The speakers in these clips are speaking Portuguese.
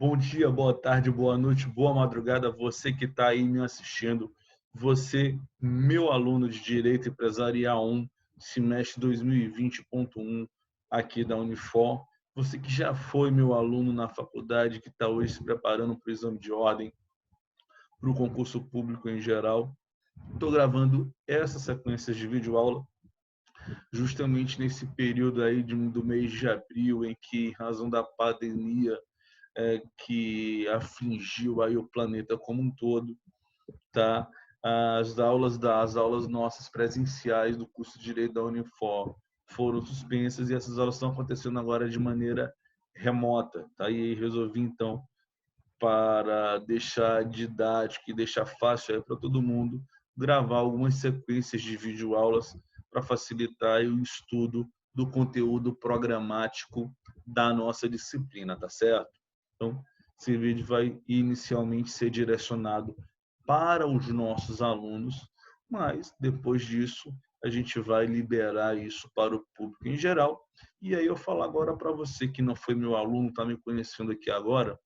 Bom dia, boa tarde, boa noite, boa madrugada, você que está aí me assistindo, você, meu aluno de Direito Empresarial 1, semestre 2020.1, aqui da Unifor, você que já foi meu aluno na faculdade, que está hoje se preparando para o exame de ordem, para o concurso público em geral. Estou gravando essa sequência de videoaula justamente nesse período aí do mês de abril, em que, em razão da pandemia, que afligiu aí o planeta como um todo, tá? As aulas nossas presenciais do curso de Direito da Unifor foram suspensas e essas aulas estão acontecendo agora de maneira remota, tá? E resolvi então, para deixar didático e deixar fácil para todo mundo, gravar algumas sequências de videoaulas para facilitar o estudo do conteúdo programático da nossa disciplina, tá certo? Então, esse vídeo vai inicialmente ser direcionado para os nossos alunos, mas depois disso a gente vai liberar isso para o público em geral. E aí eu falo agora para você que não foi meu aluno, está me conhecendo aqui agora,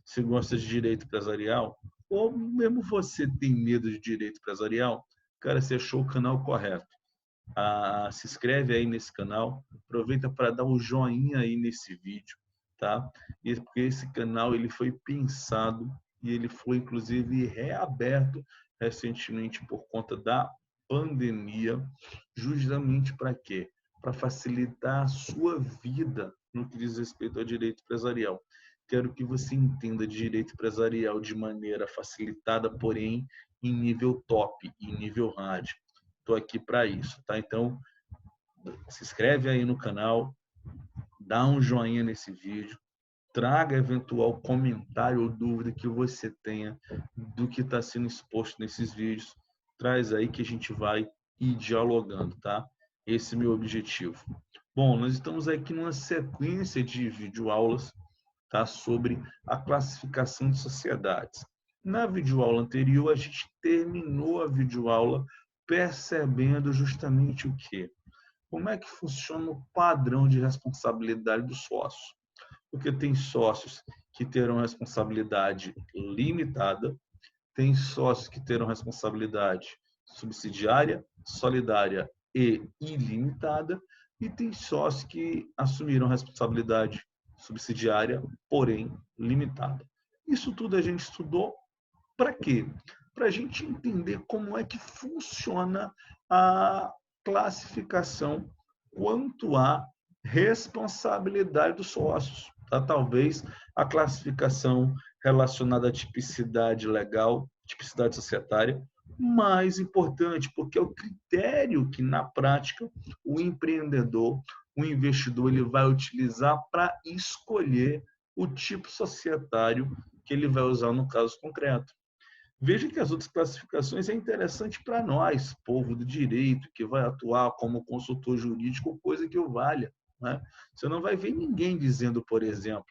se gosta de direito empresarial, ou mesmo você tem medo de direito empresarial, cara, você achou o canal correto. Se inscreve aí nesse canal, aproveita para dar um joinha aí nesse vídeo, tá? E porque esse canal ele foi pensado e ele foi inclusive reaberto recentemente por conta da pandemia, justamente para quê? Para facilitar a sua vida no que diz respeito ao direito empresarial. Quero que você entenda direito empresarial de maneira facilitada, porém em nível top, em nível hard. Estou aqui para isso, tá? Então, se inscreve aí no canal, dá um joinha nesse vídeo, traga eventual comentário ou dúvida que você tenha do que está sendo exposto nesses vídeos, traz aí que a gente vai ir dialogando, tá? Esse é o meu objetivo. Bom, nós estamos aqui numa sequência de videoaulas, tá? Sobre a classificação de sociedades. Na videoaula anterior, a gente terminou a videoaula percebendo justamente o quê? Como é que funciona o padrão de responsabilidade do sócio? Porque tem sócios que terão responsabilidade limitada, tem sócios que terão responsabilidade subsidiária, solidária e ilimitada, e tem sócios que assumiram responsabilidade subsidiária, porém limitada. Isso tudo a gente estudou para quê? Para a gente entender como é que funciona a classificação quanto à responsabilidade dos sócios. Tá? Talvez a classificação relacionada à tipicidade legal, tipicidade societária, mais importante, porque é o critério que, na prática, o empreendedor, o investidor, ele vai utilizar para escolher o tipo societário que ele vai usar no caso concreto. Veja que as outras classificações é interessante para nós, povo do direito, que vai atuar como consultor jurídico, coisa que o valha. Né? Você não vai ver ninguém dizendo, por exemplo,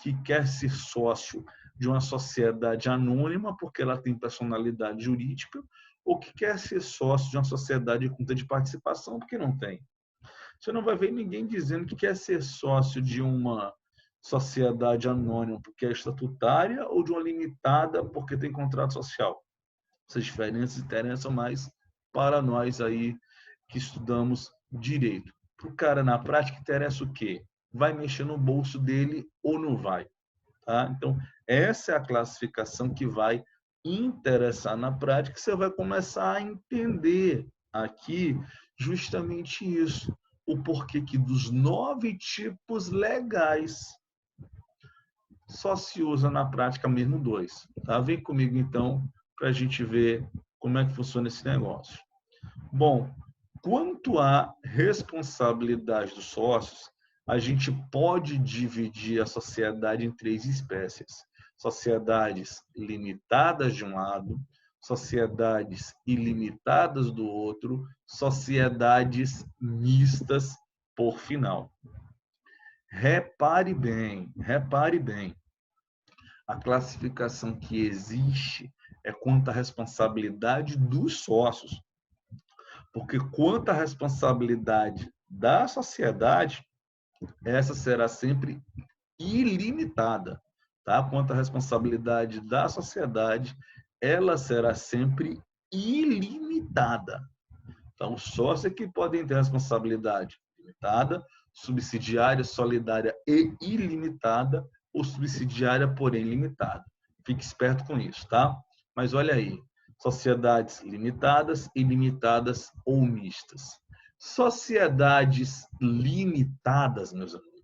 que quer ser sócio de uma sociedade anônima porque ela tem personalidade jurídica, ou que quer ser sócio de uma sociedade com conta de participação porque não tem. Você não vai ver ninguém dizendo que quer ser sócio de uma sociedade anônima porque é estatutária ou de uma limitada porque tem contrato social. Essas diferenças interessam mais para nós aí que estudamos direito. Para o cara, na prática, interessa o quê? Vai mexer no bolso dele ou não vai? Tá? Então, essa é a classificação que vai interessar na prática, você vai começar a entender aqui justamente isso, o porquê que dos 9 tipos legais só se usa na prática mesmo 2. Tá? Vem comigo então para a gente ver como é que funciona esse negócio. Bom, quanto à responsabilidade dos sócios, a gente pode dividir a sociedade em 3 espécies: sociedades limitadas de um lado, sociedades ilimitadas do outro, sociedades mistas por final. Repare bem, a classificação que existe é quanto à responsabilidade dos sócios. Porque quanto à responsabilidade da sociedade, essa será sempre ilimitada. tá? Quanto à responsabilidade da sociedade, ela será sempre ilimitada. Então, sócios que podem ter responsabilidade limitada, subsidiária, solidária e ilimitada, ou subsidiária, porém limitada. Fique esperto com isso, tá? Mas olha aí, sociedades limitadas, ilimitadas ou mistas. Sociedades limitadas, meus amigos,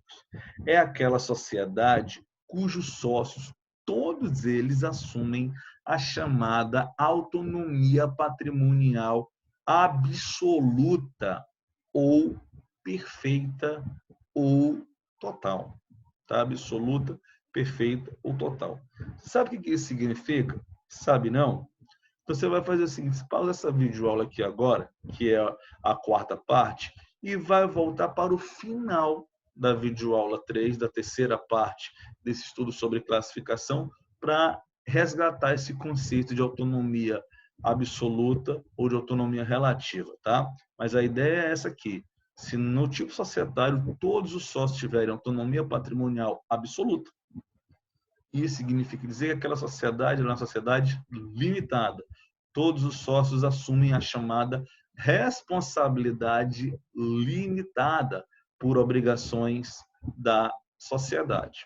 é aquela sociedade cujos sócios, todos eles assumem a chamada autonomia patrimonial absoluta ou perfeita ou total. Tá? Absoluta, perfeita ou total. Sabe o que isso significa? Sabe não? Então você vai fazer o seguinte, pausa essa videoaula aqui agora, que é a quarta parte, e vai voltar para o final da videoaula 3, da terceira parte desse estudo sobre classificação, para resgatar esse conceito de autonomia absoluta ou de autonomia relativa, tá? Mas a ideia é essa aqui. Se no tipo societário todos os sócios tiverem autonomia patrimonial absoluta, isso significa dizer que aquela sociedade é uma sociedade limitada. Todos os sócios assumem a chamada responsabilidade limitada por obrigações da sociedade.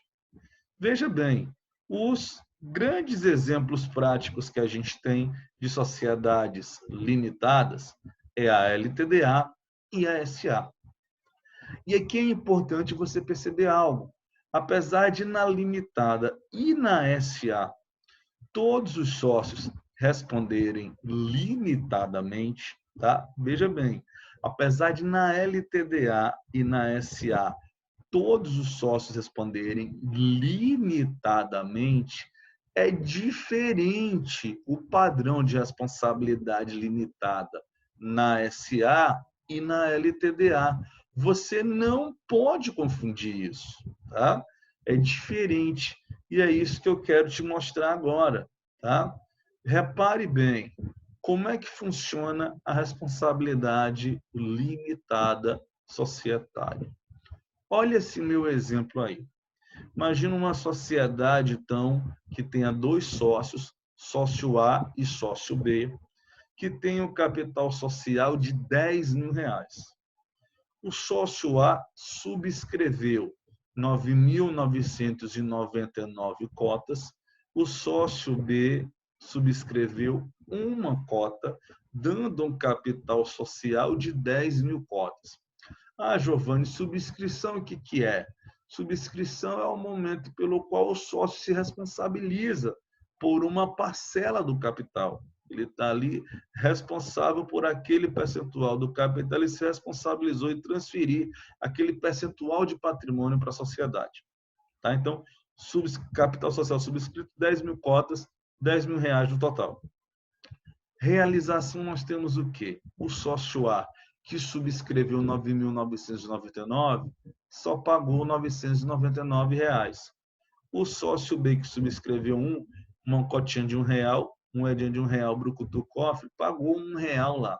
Veja bem, os grandes exemplos práticos que a gente tem de sociedades limitadas é a LTDA e a SA. E aqui é importante você perceber algo. Apesar de na limitada e na SA todos os sócios responderem limitadamente, tá? Veja bem, apesar de na LTDA e na SA todos os sócios responderem limitadamente, é diferente o padrão de responsabilidade limitada na SA e na LTDA. Você não pode confundir isso, tá? É diferente. E é isso que eu quero te mostrar agora, tá? Repare bem, como é que funciona a responsabilidade limitada societária. Olha esse meu exemplo aí. Imagina uma sociedade, então, que tenha dois sócios, sócio A e sócio B, que tem um capital social de R$ 10.000. O sócio A subscreveu 9.999 cotas, o sócio B subscreveu uma cota, dando um capital social de 10.000 cotas. Ah, Giovanni, subscrição o que é? Subscrição é o momento pelo qual o sócio se responsabiliza por uma parcela do capital. Ele está ali responsável por aquele percentual do capital, ele se responsabilizou em transferir aquele percentual de patrimônio para a sociedade. Tá? Então, capital social subscrito, 10.000 cotas, R$ 10.000 no total. Realização, nós temos o quê? O sócio A, que subscreveu 9.999, só pagou R$ 999. O sócio B, que subscreveu uma cotinha de R$ 1, moedinha de R$ 1, brucutu cofre, pagou R$ 1 lá.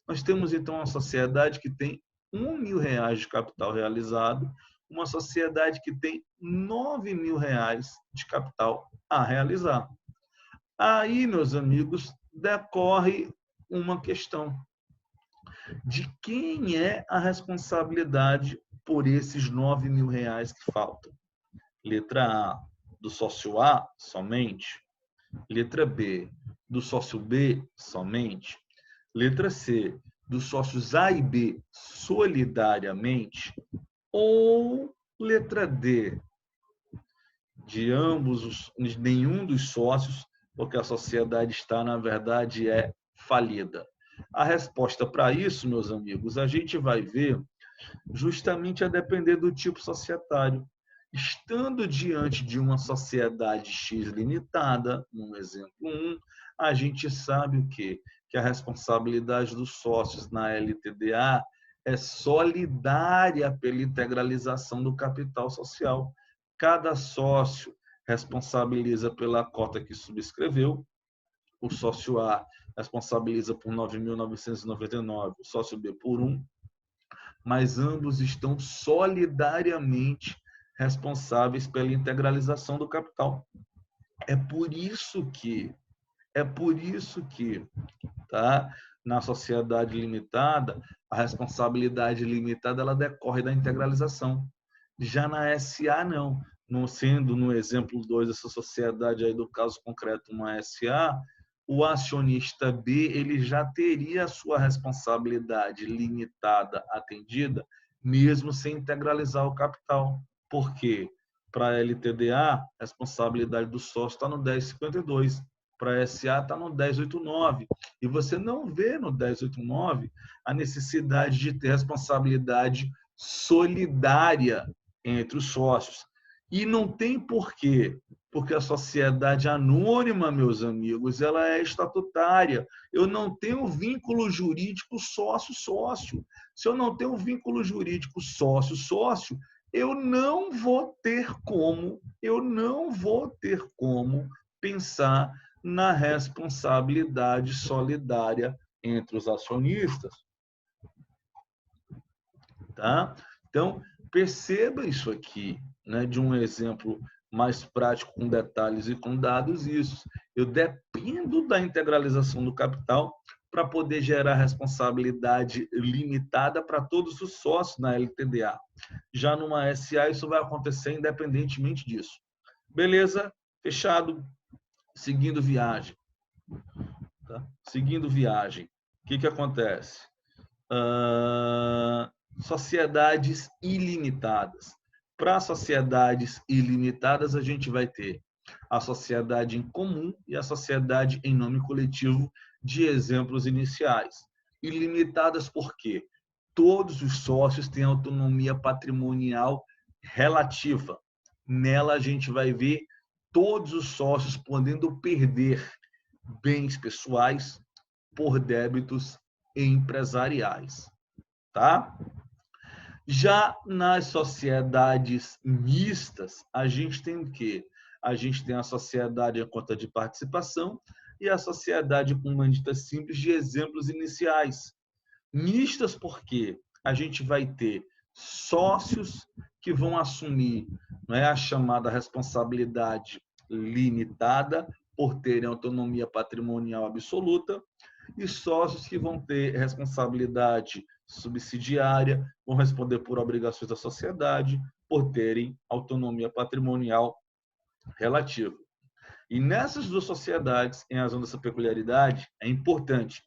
Nós temos, então, uma sociedade que tem R$ 1.000 de capital realizado, uma sociedade que tem R$ 9.000 de capital a realizar. Aí, meus amigos, decorre uma questão. De quem é a responsabilidade por esses R$ 9.000 que faltam? Letra A, do sócio A somente. Letra B, do sócio B somente. Letra C, dos sócios A e B solidariamente. Ou letra D, de nenhum dos sócios, porque a sociedade está, na verdade, falida. A resposta para isso, meus amigos, a gente vai ver justamente a depender do tipo societário. Estando diante de uma sociedade X limitada, no exemplo 1, a gente sabe o quê? Que a responsabilidade dos sócios na LTDA é solidária pela integralização do capital social. Cada sócio responsabiliza pela cota que subscreveu, o sócio A responsabiliza por 9.999, o sócio B por 1, mas ambos estão solidariamente responsáveis pela integralização do capital. É por isso que, tá? Na sociedade limitada, a responsabilidade limitada ela decorre da integralização. Já na SA, não. Não sendo, no exemplo 2 dessa sociedade aí do caso concreto, uma SA, o acionista B ele já teria a sua responsabilidade limitada atendida, mesmo sem integralizar o capital. Por quê? Para a LTDA, a responsabilidade do sócio está no 1052. Para a SA está no 1089. E você não vê no 1089 a necessidade de ter responsabilidade solidária entre os sócios. E não tem porquê, porque a sociedade anônima, meus amigos, ela é estatutária. Eu não tenho vínculo jurídico sócio-sócio. Se eu não tenho vínculo jurídico sócio-sócio, eu não vou ter como pensar na responsabilidade solidária entre os acionistas. Tá? Então, perceba isso aqui, né, de um exemplo mais prático, com detalhes e com dados, isso. Eu dependo da integralização do capital para poder gerar responsabilidade limitada para todos os sócios na LTDA. Já numa SA, isso vai acontecer independentemente disso. Beleza? Fechado. Seguindo viagem. Tá? Seguindo viagem. O que acontece? Sociedades ilimitadas. Para sociedades ilimitadas, a gente vai ter a sociedade em comum e a sociedade em nome coletivo de exemplos iniciais. Ilimitadas por quê? Todos os sócios têm autonomia patrimonial relativa. Nela, a gente vai ver todos os sócios podendo perder bens pessoais por débitos empresariais. Tá? Já nas sociedades mistas, a gente tem o quê? A gente tem a sociedade em conta de participação e a sociedade com manditas simples de exemplos iniciais. Mistas porque a gente vai ter sócios que vão assumir, não é, a chamada responsabilidade limitada por terem autonomia patrimonial absoluta e sócios que vão ter responsabilidade subsidiária, vão responder por obrigações da sociedade, por terem autonomia patrimonial relativa. E nessas duas sociedades, em razão dessa peculiaridade, é importante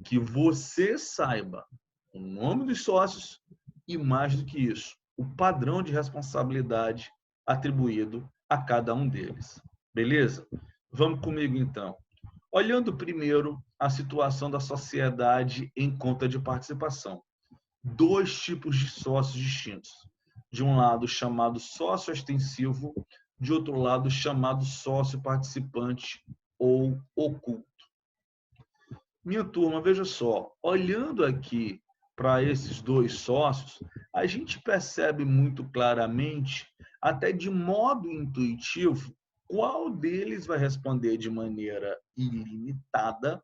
que você saiba o nome dos sócios e, mais do que isso, o padrão de responsabilidade atribuído a cada um deles. Beleza? Vamos comigo, então. Olhando primeiro a situação da sociedade em conta de participação. Dois tipos de sócios distintos. De um lado, chamado sócio extensivo, de outro lado, chamado sócio participante ou oculto. Minha turma, veja só, olhando aqui para esses dois sócios, a gente percebe muito claramente, até de modo intuitivo, qual deles vai responder de maneira ilimitada,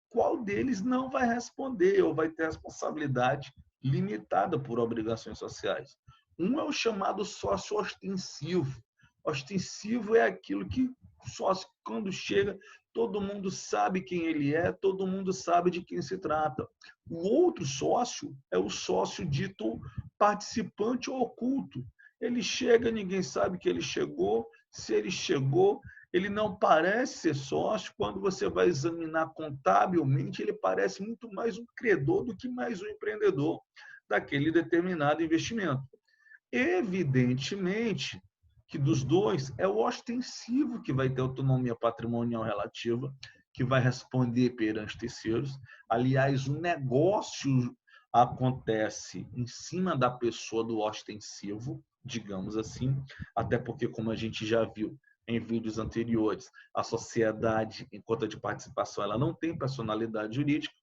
qual deles não vai responder ou vai ter responsabilidade limitada por obrigações sociais. Um é o chamado sócio ostensivo. Ostensivo é aquilo que o sócio, quando chega, todo mundo sabe quem ele é, todo mundo sabe de quem se trata. O outro sócio é o sócio dito participante ou oculto. Ele chega, ninguém sabe que ele chegou, se ele chegou, ele não parece ser sócio. Quando você vai examinar contabilmente, ele parece muito mais um credor do que mais um empreendedor daquele determinado investimento. Evidentemente que dos dois é o ostensivo que vai ter autonomia patrimonial relativa, que vai responder perante terceiros. Aliás, o negócio acontece em cima da pessoa do ostensivo, digamos assim, até porque, como a gente já viu em vídeos anteriores, a sociedade em conta de participação ela não tem personalidade jurídica.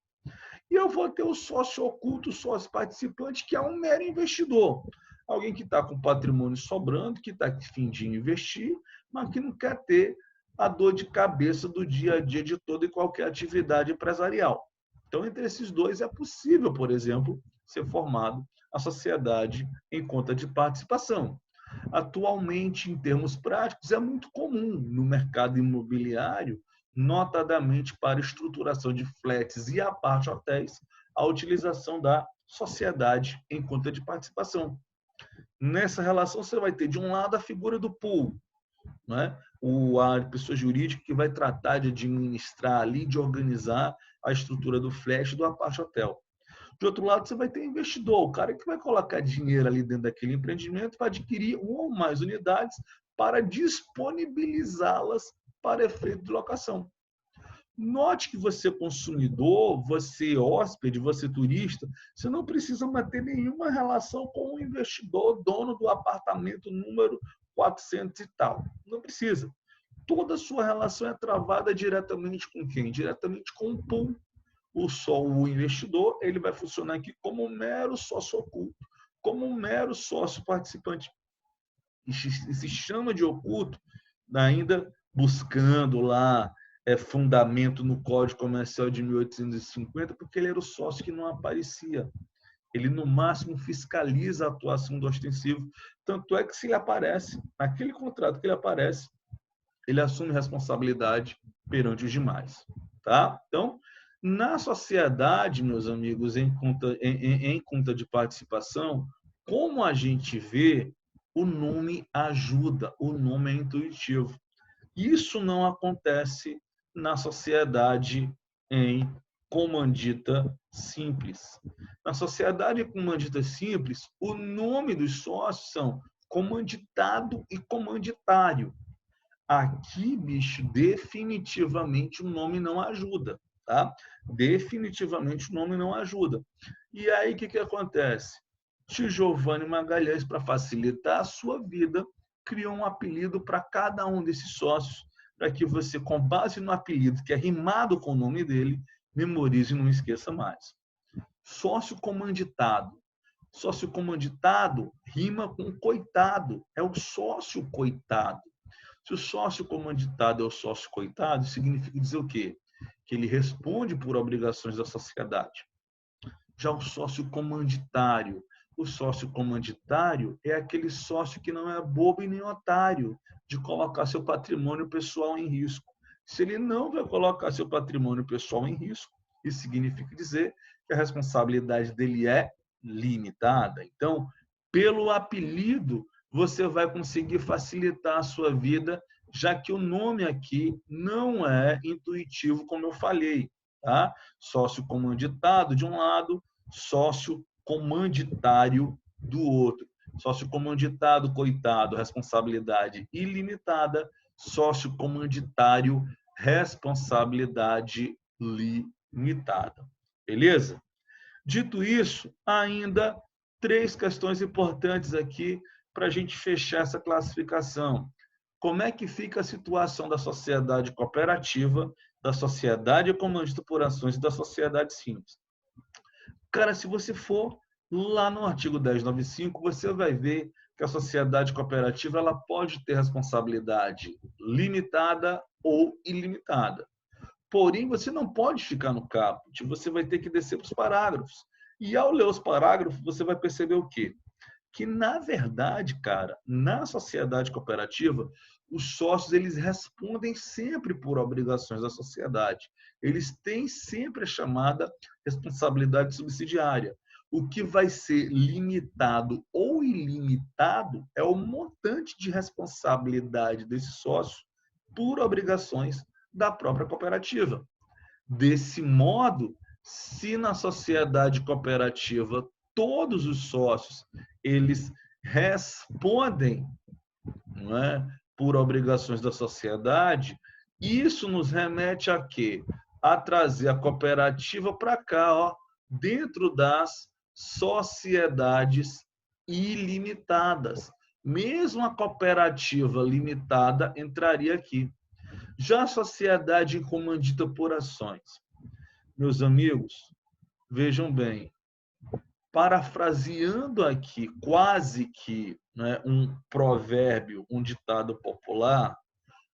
E eu vou ter o sócio oculto, o sócio participante, que é um mero investidor. Alguém que está com patrimônio sobrando, que está a fim de investir, mas que não quer ter a dor de cabeça do dia a dia de toda e qualquer atividade empresarial. Então, entre esses dois, é possível, por exemplo, ser formado a sociedade em conta de participação. Atualmente, em termos práticos, é muito comum no mercado imobiliário, notadamente para estruturação de flats e apart-hotéis, a utilização da sociedade em conta de participação. Nessa relação, você vai ter, de um lado, a figura do pool, né? A pessoa jurídica que vai tratar de administrar ali, de organizar a estrutura do flat do apart-hotel. De outro lado, você vai ter investidor, o cara que vai colocar dinheiro ali dentro daquele empreendimento para adquirir uma ou mais unidades para disponibilizá-las para efeito de locação. Note que você consumidor, você hóspede, você turista, você não precisa manter nenhuma relação com o investidor, dono do apartamento número 400 e tal. Não precisa. Toda a sua relação é travada diretamente com quem? Diretamente com o pool. O investidor ele vai funcionar aqui como um mero sócio oculto, como um mero sócio participante. E se chama de oculto, ainda buscando lá fundamento no Código Comercial de 1850, porque ele era o sócio que não aparecia. Ele, no máximo, fiscaliza a atuação do ostensivo. Tanto é que, se ele aparece, naquele contrato que ele aparece, ele assume responsabilidade perante os demais. Tá? Então, na sociedade, meus amigos, em conta de participação, como a gente vê, o nome ajuda, o nome é intuitivo. Isso não acontece na sociedade em comandita simples. Na sociedade em comandita simples, o nome dos sócios são comanditado e comanditário. Aqui, bicho, definitivamente o nome não ajuda, tá? Definitivamente o nome não ajuda. E aí, o que acontece? Tio Giovanni Magalhães, para facilitar a sua vida, criou um apelido para cada um desses sócios, para que você, com base no apelido que é rimado com o nome dele, memorize e não esqueça mais. Sócio comanditado. Sócio comanditado rima com coitado, é o sócio coitado. Se o sócio comanditado é o sócio coitado, significa dizer o quê? Que ele responde por obrigações da sociedade. Já o sócio comanditário é aquele sócio que não é bobo e nem otário de colocar seu patrimônio pessoal em risco. Se ele não vai colocar seu patrimônio pessoal em risco, isso significa dizer que a responsabilidade dele é limitada. Então, pelo apelido, você vai conseguir facilitar a sua vida, já que o nome aqui não é intuitivo, como eu falei. Tá? Sócio comanditado de um lado, sócio comanditário do outro. Sócio comanditado, coitado, responsabilidade ilimitada. Sócio comanditário, responsabilidade limitada. Beleza? Dito isso, ainda 3 questões importantes aqui para a gente fechar essa classificação. Como é que fica a situação da sociedade cooperativa, da sociedade comandita por ações e da sociedade simples? Cara, se você for lá no artigo 1095, você vai ver que a sociedade cooperativa ela pode ter responsabilidade limitada ou ilimitada. Porém, você não pode ficar no caput, você vai ter que descer para os parágrafos. E ao ler os parágrafos, você vai perceber o quê? Que, na verdade, cara, na sociedade cooperativa, os sócios eles respondem sempre por obrigações da sociedade. Eles têm sempre a chamada responsabilidade subsidiária. O que vai ser limitado ou ilimitado é o montante de responsabilidade desse sócio por obrigações da própria cooperativa. Desse modo, se na sociedade cooperativa todos os sócios eles respondem, não é, por obrigações da sociedade, isso nos remete a quê? A trazer a cooperativa para cá, ó, dentro das sociedades ilimitadas. Mesmo a cooperativa limitada entraria aqui. Já a sociedade comandita por ações. Meus amigos, vejam bem, parafraseando aqui quase que, né, um provérbio, um ditado popular,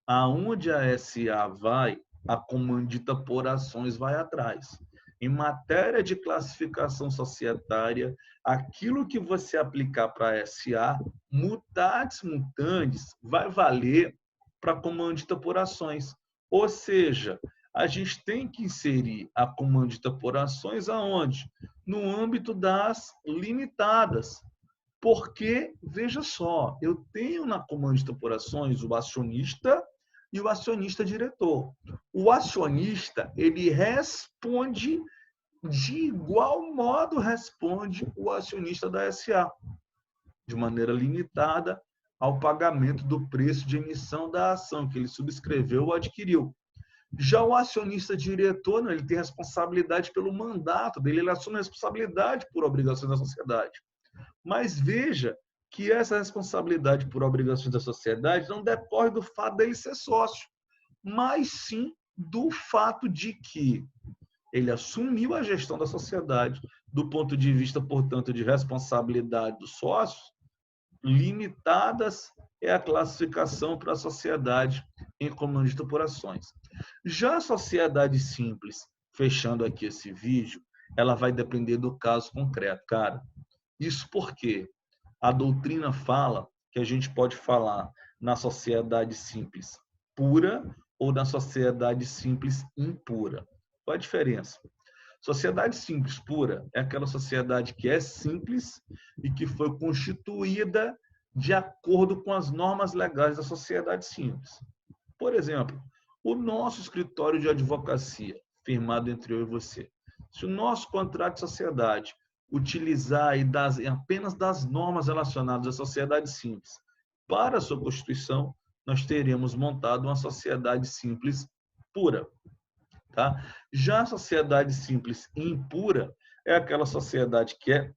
aonde a SA vai, a comandita por ações vai atrás. em matéria de classificação societária, aquilo que você aplicar para SA, mutatis mutandis, vai valer para comandita por ações. Ou seja, a gente tem que inserir a comandita por ações aonde? No âmbito das limitadas. Porque, veja só, eu tenho na comandita por ações o acionista e o acionista diretor. O acionista, ele responde de igual modo responde o acionista da SA, de maneira limitada ao pagamento do preço de emissão da ação que ele subscreveu ou adquiriu. Já o acionista diretor, não, ele tem responsabilidade pelo mandato dele, ele assume a responsabilidade por obrigações da sociedade. Mas veja que essa responsabilidade por obrigações da sociedade não decorre do fato dele ser sócio, mas sim do fato de que ele assumiu a gestão da sociedade do ponto de vista, portanto, de responsabilidade dos sócios, limitadas é a classificação para a sociedade em comandita por ações. Já a sociedade simples, fechando aqui esse vídeo, ela vai depender do caso concreto, cara. Isso porque a doutrina fala que a gente pode falar na sociedade simples pura ou na sociedade simples impura. Qual a diferença? Sociedade simples pura é aquela sociedade que é simples e que foi constituída de acordo com as normas legais da sociedade simples. Por exemplo, o nosso escritório de advocacia, firmado entre eu e você. Se o nosso contrato de sociedade utilizar apenas das normas relacionadas à sociedade simples para a sua constituição, nós teremos montado uma sociedade simples pura. Tá? Já a sociedade simples impura é aquela sociedade que é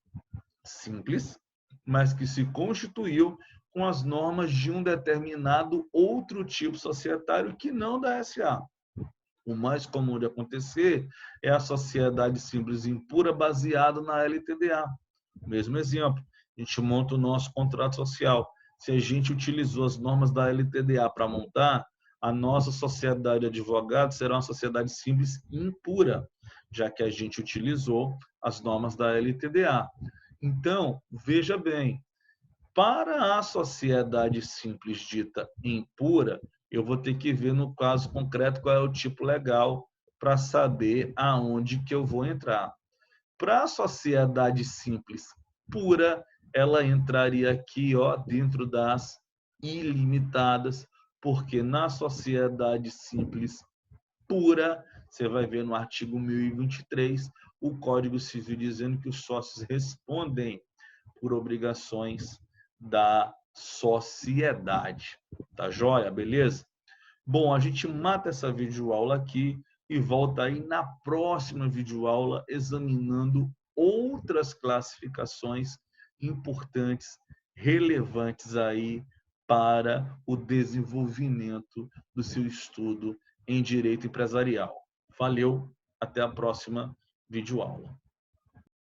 simples, mas que se constituiu com as normas de um determinado outro tipo societário que não da SA. O mais comum de acontecer é a sociedade simples impura baseada na LTDA. Mesmo exemplo, a gente monta o nosso contrato social. Se a gente utilizou as normas da LTDA para montar, a nossa sociedade de advogados será uma sociedade simples impura, já que a gente utilizou as normas da LTDA. Então, veja bem, para a sociedade simples dita impura, eu vou ter que ver no caso concreto qual é o tipo legal para saber aonde que eu vou entrar. Para a sociedade simples pura, ela entraria aqui, ó, dentro das ilimitadas, porque na sociedade simples pura, você vai ver no artigo 1023, o Código Civil dizendo que os sócios respondem por obrigações da sociedade. Tá joia? Beleza? Bom, a gente mata essa videoaula aqui e volta aí na próxima videoaula examinando outras classificações importantes, relevantes aí para o desenvolvimento do seu estudo em direito empresarial. Valeu, até a próxima videoaula.